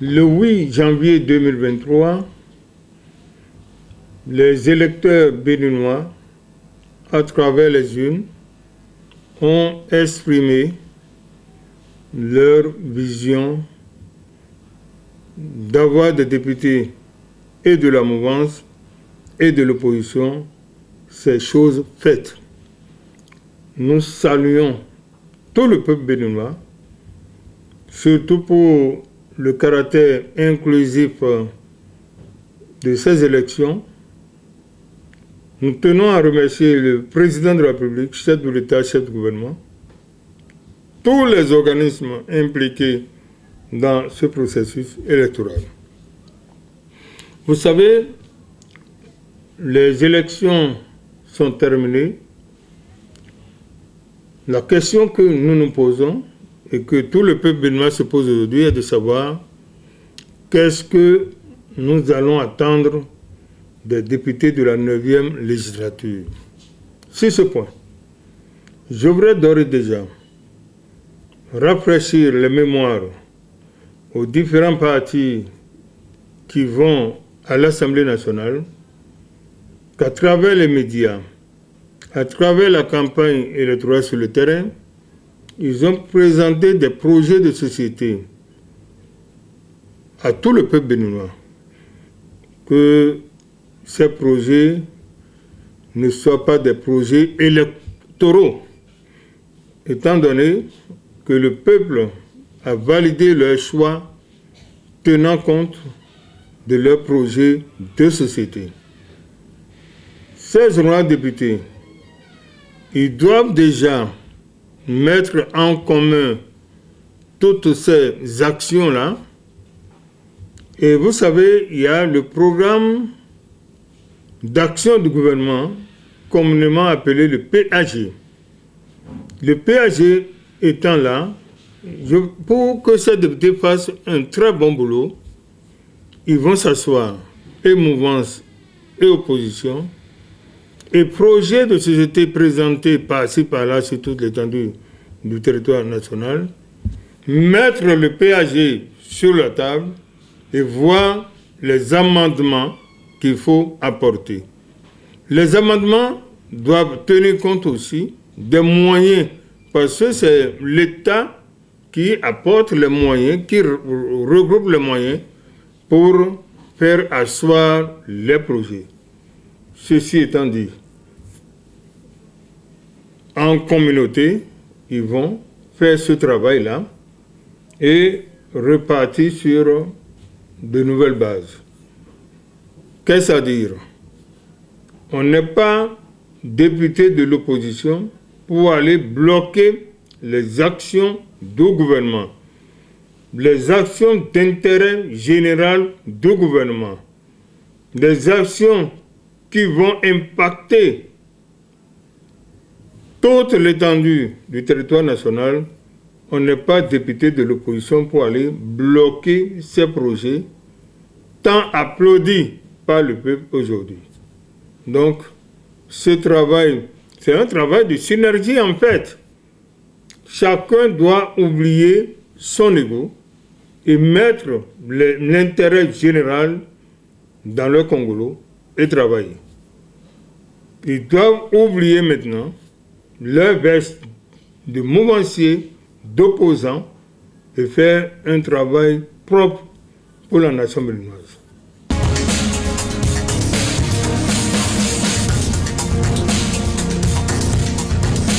Le 8 janvier 2023, les électeurs béninois, à travers les urnes, ont exprimé leur vision d'avoir des députés et de la mouvance et de l'opposition, ces choses faites. Nous saluons tout le peuple béninois, surtout pour le caractère inclusif de ces élections. Nous tenons à remercier le président de la République, chef de l'État, chef du gouvernement, tous les organismes impliqués dans ce processus électoral. Vous savez, les élections sont terminées. La question que nous nous posons et que tout le peuple béninois se pose aujourd'hui est de savoir qu'est-ce que nous allons attendre des députés de la 9e législature. Sur ce point, je voudrais d'ores et déjà rafraîchir les mémoires aux différents partis qui vont à l'Assemblée nationale qu'à travers les médias, à travers la campagne électorale sur le terrain, ils ont présenté des projets de société à tout le peuple béninois, que ces projets ne soient pas des projets électoraux, étant donné que le peuple a validé leur choix tenant compte de leurs projets de société. Ces honorables députés, ils doivent déjà mettre en commun toutes ces actions-là. Et vous savez, il y a le programme d'action du gouvernement, communément appelé le PAG. Le PAG étant là, pour que ces députés fassent un très bon boulot, ils vont s'asseoir, et mouvance et opposition, et projets de société présentés par-ci, par-là, sur toute l'étendue du territoire national, mettre le PAG sur la table et voir les amendements qu'il faut apporter. Les amendements doivent tenir compte aussi des moyens, parce que c'est l'État qui apporte les moyens, qui regroupe les moyens pour faire asseoir les projets. Ceci étant dit, en communauté, ils vont faire ce travail-là et repartir sur de nouvelles bases. Qu'est-ce à dire? On n'est pas député de l'opposition pour aller bloquer les actions du gouvernement, les actions d'intérêt général du gouvernement, des actions qui vont impacter toute l'étendue du territoire national. On n'est pas député de l'opposition pour aller bloquer ces projets tant applaudis par le peuple aujourd'hui. Donc, ce travail, c'est un travail de synergie en fait. Chacun doit oublier son ego et mettre l'intérêt général dans le Congolo et travailler. Ils doivent oublier maintenant leur veste de mouvanciers, d'opposants et faire un travail propre pour la nation béninoise.